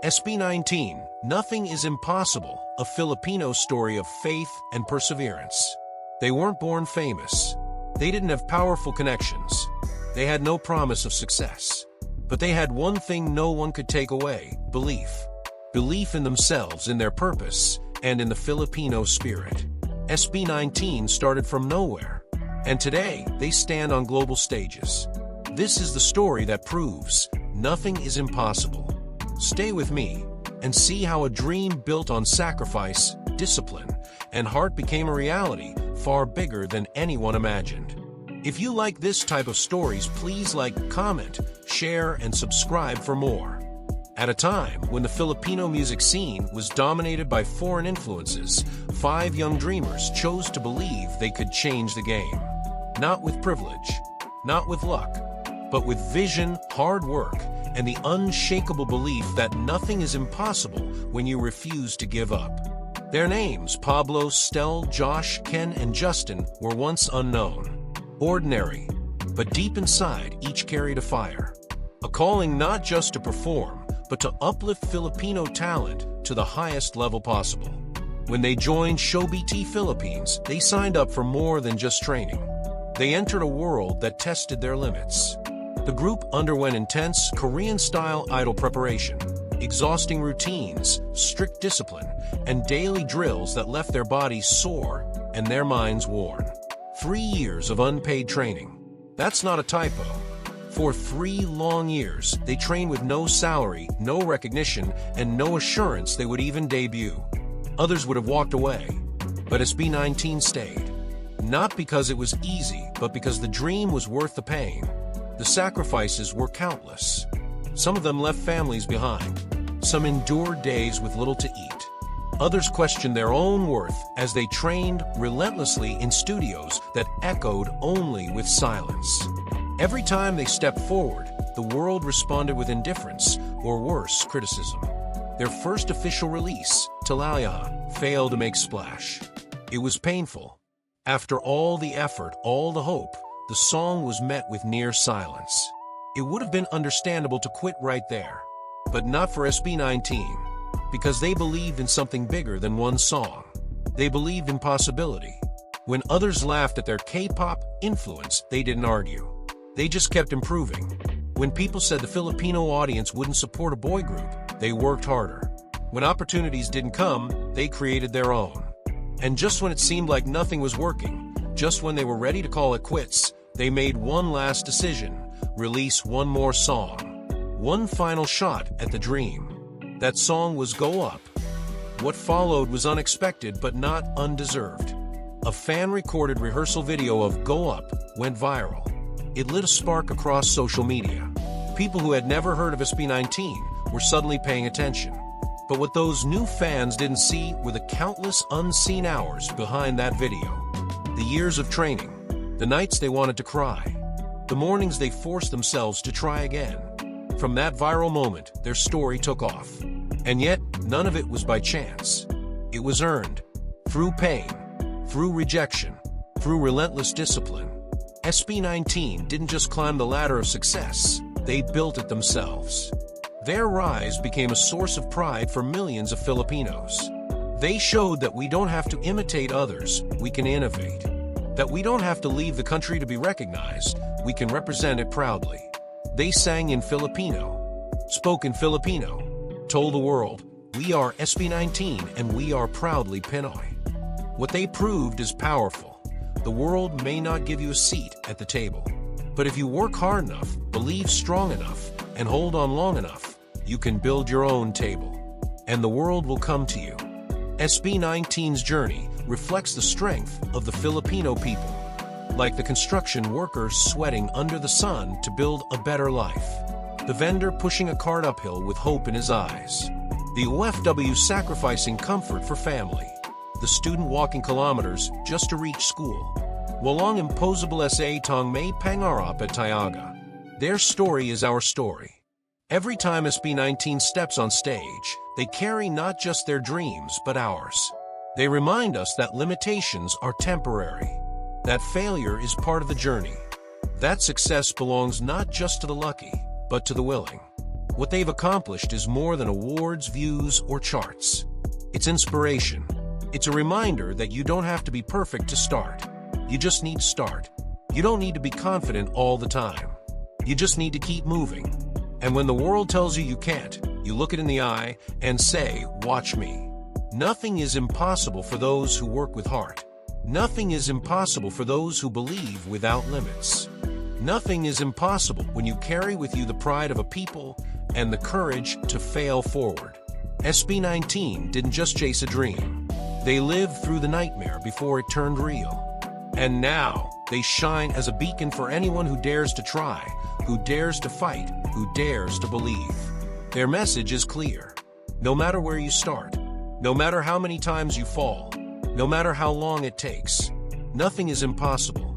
SB19, Nothing is Impossible, a Filipino story of faith and perseverance. They weren't born famous. They didn't have powerful connections. They had no promise of success. But they had one thing no one could take away: belief. Belief in themselves, in their purpose, and in the Filipino spirit. SB19 started from nowhere, and today they stand on global stages. This is the story that proves nothing is impossible. Stay with me and see how a dream built on sacrifice, discipline, and heart became a reality far bigger than anyone imagined. If you like this type of stories, please like, comment, share, and subscribe for more. At a time when the Filipino music scene was dominated by foreign influences, 5 young dreamers chose to believe they could change the game. Not with privilege, not with luck, but with vision, hard work, and the unshakable belief that nothing is impossible when you refuse to give up. Their names, Pablo, Stell, Josh, Ken, and Justin, were once unknown. Ordinary, but deep inside, each carried a fire. A calling not just to perform, but to uplift Filipino talent to the highest level possible. When they joined SB19 Philippines, they signed up for more than just training. They entered a world that tested their limits. The group underwent intense Korean-style idol preparation, exhausting routines, strict discipline, and daily drills that left their bodies sore and their minds worn. 3 years of unpaid training. That's not a typo. For 3 long years, they trained with no salary, no recognition, and no assurance they would even debut. Others would have walked away, but SB19 stayed. Not because it was easy, but because the dream was worth the pain. The sacrifices were countless. Some of them left families behind. Some endured days with little to eat. Others questioned their own worth as they trained relentlessly in studios that echoed only with silence. Every time they stepped forward, the world responded with indifference, or worse, criticism. Their first official release, Talaya, failed to make splash. It was painful. After all the effort, all the hope, the song was met with near silence. It would have been understandable to quit right there, but not for SB19, because they believed in something bigger than one song. They believed in possibility. When others laughed at their K-pop influence, they didn't argue. They just kept improving. When people said the Filipino audience wouldn't support a boy group, they worked harder. When opportunities didn't come, they created their own. And just when it seemed like nothing was working, just when they were ready to call it quits, they made one last decision: release one more song. One final shot at the dream. That song was Go Up. What followed was unexpected but not undeserved. A fan-recorded rehearsal video of Go Up went viral. It lit a spark across social media. People who had never heard of SB19 were suddenly paying attention. But what those new fans didn't see were the countless unseen hours behind that video. The years of training, the nights they wanted to cry, the mornings they forced themselves to try again. From that viral moment, their story took off. And yet, none of it was by chance. It was earned, through pain, through rejection, through relentless discipline. SB19 didn't just climb the ladder of success, they built it themselves. Their rise became a source of pride for millions of Filipinos. They showed that we don't have to imitate others, we can innovate. That we don't have to leave the country to be recognized, we can represent it proudly. They sang in Filipino, spoke in Filipino, told the world, we are SB19 and we are proudly Pinoy. What they proved is powerful. The world may not give you a seat at the table, but if you work hard enough, believe strong enough, and hold on long enough, you can build your own table, and the world will come to you. SB19's journey reflects the strength of the Filipino people, like the construction workers sweating under the sun to build a better life, the vendor pushing a cart uphill with hope in his eyes, the OFW sacrificing comfort for family, the student walking kilometers just to reach school. Walang imposable sa tong may pangarap at Tiaga. Their story is our story. Every time SB19 steps on stage, they carry not just their dreams but ours. They remind us that limitations are temporary, that failure is part of the journey, that success belongs not just to the lucky, but to the willing. What they've accomplished is more than awards, views, or charts. It's inspiration. It's a reminder that you don't have to be perfect to start. You just need to start. You don't need to be confident all the time. You just need to keep moving. And when the world tells you you can't, you look it in the eye and say, "Watch me." Nothing is impossible for those who work with heart. Nothing is impossible for those who believe without limits. Nothing is impossible when you carry with you the pride of a people and the courage to fail forward. SB19 didn't just chase a dream. They lived through the nightmare before it turned real. And now, they shine as a beacon for anyone who dares to try, who dares to fight, who dares to believe. Their message is clear. No matter where you start, no matter how many times you fall, no matter how long it takes, nothing is impossible.